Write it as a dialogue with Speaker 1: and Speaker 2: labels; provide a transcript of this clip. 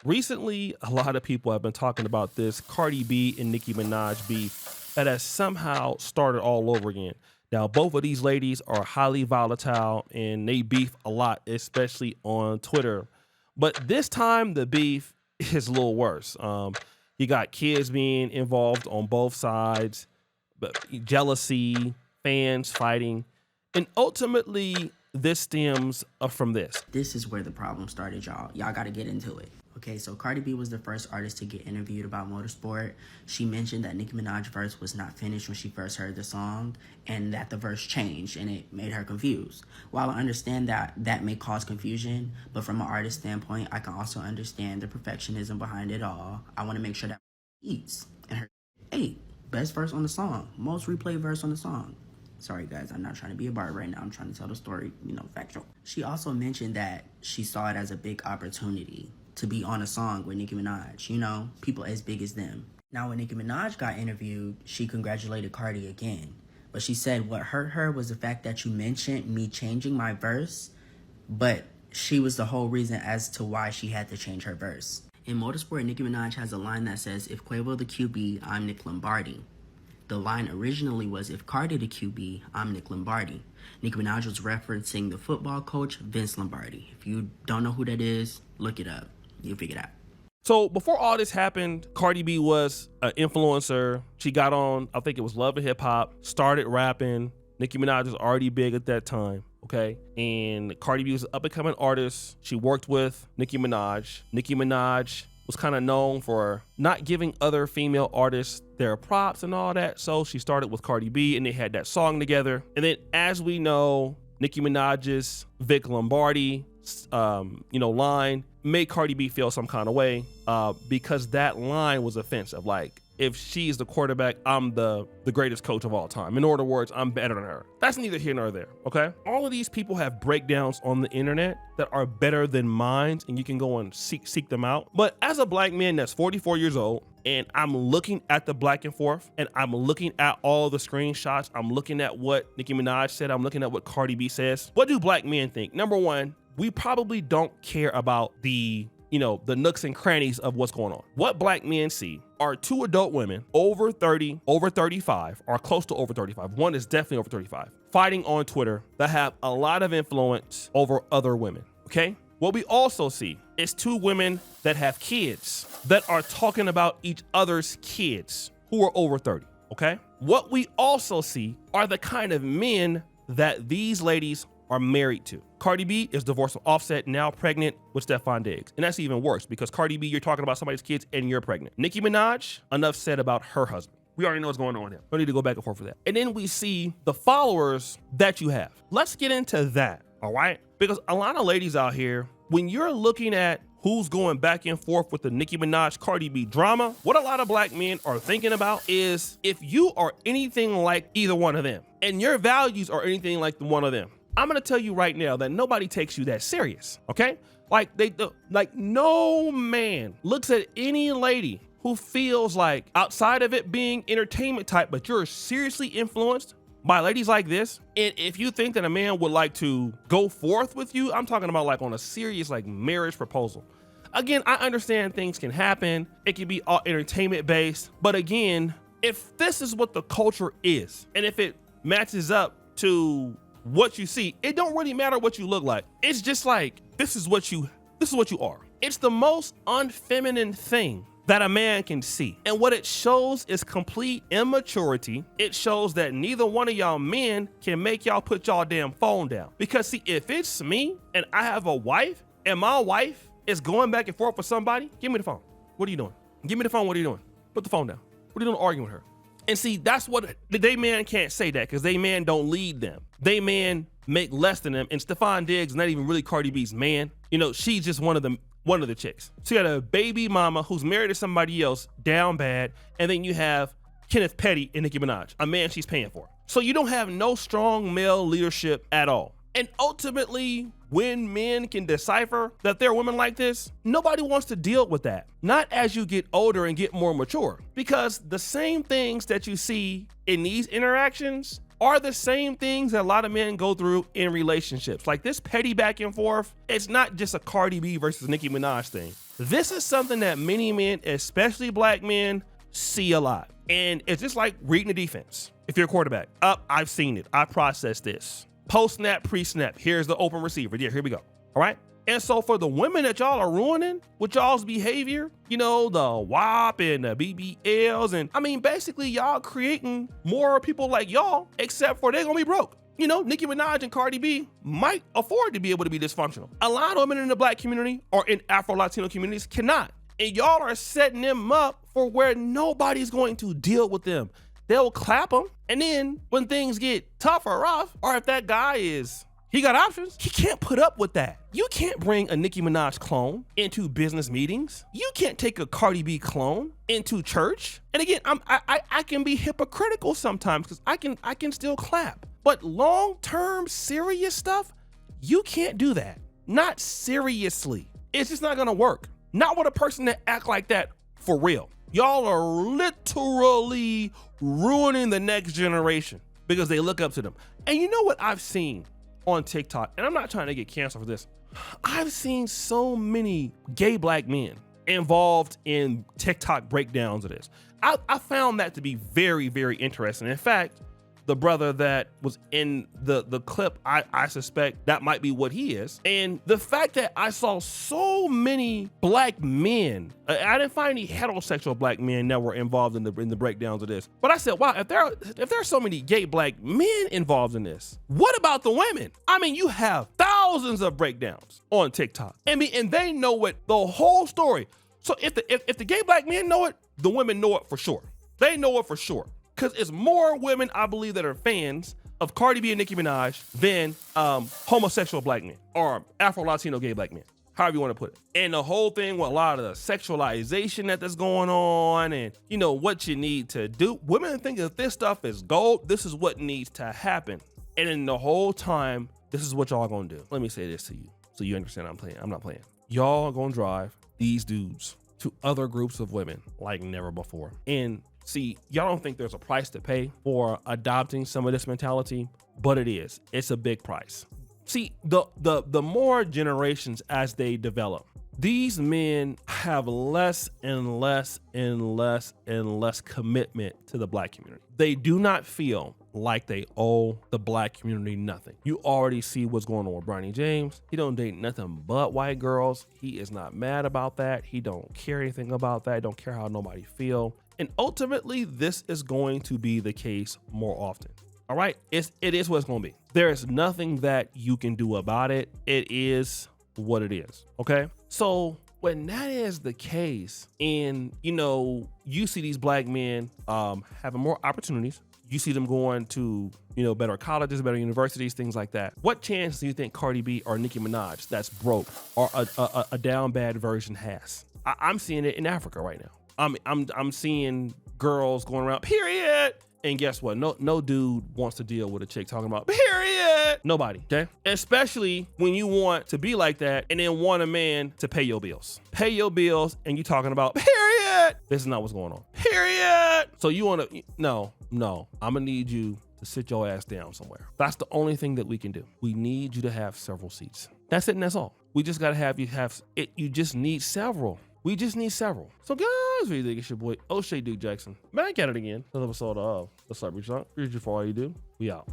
Speaker 1: Recently, a lot of people have been talking about this Cardi B and Nicki Minaj beef that has somehow started all over again. Now, both of these ladies are highly volatile and they beef a lot, especially on Twitter. But this time, the beef is a little worse. You got kids being involved on both sides, but jealousy, fans fighting, and ultimately, this stems from this.
Speaker 2: This is where the problem started, y'all. Y'all got to get into it. Okay, so Cardi B was the first artist to get interviewed about Motorsport. She mentioned that Nicki Minaj's verse was not finished when she first heard the song and that the verse changed and it made her confused. While I understand that that may cause confusion, but from an artist standpoint, I can also understand the perfectionism behind it all. I want to make sure that eats and her 8. Best verse on the song, most replayed verse on the song. Sorry guys, I'm not trying to be a bard right now. I'm trying to tell the story, factual. She also mentioned that she saw it as a big opportunity to be on a song with Nicki Minaj, people as big as them. Now, when Nicki Minaj got interviewed, she congratulated Cardi again. But she said what hurt her was the fact that you mentioned me changing my verse, but she was the whole reason as to why she had to change her verse. In Motorsport, Nicki Minaj has a line that says, "If Quavo the QB, I'm Nick Lombardi." The line originally was, "If Cardi the QB, I'm Nick Lombardi." Nicki Minaj was referencing the football coach, Vince Lombardi. If you don't know who that is, look it up. You'll figure it out.
Speaker 1: So before all this happened, Cardi B was an influencer. She got on, I think it was Love and Hip Hop, started rapping. Nicki Minaj was already big at that time, okay? And Cardi B was an up-and-coming artist. She worked with Nicki Minaj. Nicki Minaj was kind of known for not giving other female artists their props and all that. So she started with Cardi B and they had that song together. And then as we know, Nicki Minaj's Vic Lombardi line made Cardi B feel some kind of way because that line was offensive. Like, if she's the quarterback, I'm the greatest coach of all time. In other words, I'm better than her. That's neither here nor there, okay? All of these people have breakdowns on the internet that are better than mine, and you can go and seek them out. But as a black man that's 44 years old, and I'm looking at the back and forth, and I'm looking at all the screenshots, I'm looking at what Nicki Minaj said, I'm looking at what Cardi B says. What do black men think? Number one, we probably don't care about the nooks and crannies of what's going on. What black men see are two adult women over 30, over 35, or close to over 35. One is definitely over 35, fighting on Twitter that have a lot of influence over other women, okay? What we also see is two women that have kids that are talking about each other's kids who are over 30, okay? What we also see are the kind of men that these ladies are married to. Cardi B is divorced from Offset, now pregnant with Stefon Diggs. And that's even worse because Cardi B, you're talking about somebody's kids and you're pregnant. Nicki Minaj, enough said about her husband. We already know what's going on here. Don't need to go back and forth for that. And then we see the followers that you have. Let's get into that, all right? Because a lot of ladies out here, when you're looking at who's going back and forth with the Nicki Minaj Cardi B drama, what a lot of black men are thinking about is if you are anything like either one of them and your values are anything like the one of them, I'm gonna tell you right now that nobody takes you that serious, okay? Like no man looks at any lady who feels like outside of it being entertainment type, but you're seriously influenced by ladies like this. And if you think that a man would like to go forth with you, I'm talking about like on a serious like marriage proposal. Again, I understand things can happen. It can be all entertainment based, but again, if this is what the culture is, and if it matches up to what you see, it don't really matter what you look like. It's just like, this is what you are. It's the most unfeminine thing that a man can see. And what it shows is complete immaturity. It shows that neither one of y'all men can make y'all put y'all damn phone down. Because see, if it's me and I have a wife and my wife is going back and forth with somebody, give me the phone. What are you doing? Give me the phone. What are you doing? Put the phone down. What are you doing arguing with her? And see, that's what they man can't say that because they man don't lead them. They man make less than them. And Stefon Diggs, not even really Cardi B's man. She's just one of the chicks. So you got a baby mama who's married to somebody else down bad. And then you have Kenneth Petty and Nicki Minaj, a man she's paying for. So you don't have no strong male leadership at all. And ultimately, when men can decipher that there are women like this, nobody wants to deal with that. Not as you get older and get more mature. Because the same things that you see in these interactions are the same things that a lot of men go through in relationships. Like this petty back and forth, it's not just a Cardi B versus Nicki Minaj thing. This is something that many men, especially black men, see a lot. And it's just like reading the defense. If you're a quarterback, I've seen it. I processed this. Post snap, pre snap. Here's the open receiver. Yeah, here we go. All right. And so for the women that y'all are ruining with y'all's behavior, you know, the WAP and the BBLs, and I mean, basically y'all creating more people like y'all, except for they're gonna be broke. You know, Nicki Minaj and Cardi B might afford to be able to be dysfunctional. A lot of women in the black community or in Afro-Latino communities cannot. And y'all are setting them up for where nobody's going to deal with them. They'll clap them, and then when things get tough or rough, or if that guy he got options, he can't put up with that. You can't bring a Nicki Minaj clone into business meetings. You can't take a Cardi B clone into church. And again, I can be hypocritical sometimes because I can still clap. But long-term serious stuff, you can't do that. Not seriously. It's just not gonna work. Not with a person that act like that for real. Y'all are literally ruining the next generation because they look up to them. And you know what I've seen on TikTok, and I'm not trying to get canceled for this. I've seen so many gay black men involved in TikTok breakdowns of this. I found that to be very, very interesting. In fact, the brother that was in the clip, I suspect that might be what he is. And the fact that I saw so many black men, I didn't find any heterosexual black men that were involved in the breakdowns of this. But I said, wow, if there are so many gay black men involved in this, what about the women? I mean, you have thousands of breakdowns on TikTok. And they know what the whole story. So if the gay black men know it, the women know it for sure. They know it for sure. Because it's more women, I believe, that are fans of Cardi B and Nicki Minaj than homosexual black men or Afro-Latino gay black men, however you want to put it. And the whole thing with a lot of the sexualization that's going on and, you know, what you need to do. Women think that this stuff is gold. This is what needs to happen. And then the whole time, this is what y'all gonna do. Let me say this to you so you understand I'm not playing. Y'all gonna drive these dudes to other groups of women like never before. And see, y'all don't think there's a price to pay for adopting some of this mentality, but it is. It's a big price. See, the more generations as they develop, these men have less and less and less and less commitment to the black community. They do not feel like they owe the black community nothing. You already see what's going on with Bronny James. He don't date nothing but white girls. He is not mad about that. He don't care anything about that. Don't care how nobody feel. And ultimately, this is going to be the case more often. All right, it is what it's going to be. There is nothing that you can do about it. It is what it is. Okay, so when that is the case, and you know, you see these black men having more opportunities. You see them going to, you know, better colleges, better universities, things like that. What chance do you think Cardi B or Nicki Minaj, that's broke, or a down bad version has? I'm seeing it in Africa right now. I'm seeing girls going around, period. And guess what? No dude wants to deal with a chick talking about period. Nobody, okay? Especially when you want to be like that and then want a man to pay your bills. Pay your bills and you talking about period. This is not what's going on. Period. So you want to, no, I'm gonna need you to sit your ass down somewhere. That's the only thing that we can do. We need you to have several seats. That's it and that's all. We just gotta have you have it. You just need several. We just need several. So guys, what do you think? It's your boy O'Shea Duke Jackson. Back at it again. Another episode of The Celebrity Junk. Here's you for all you do. We out.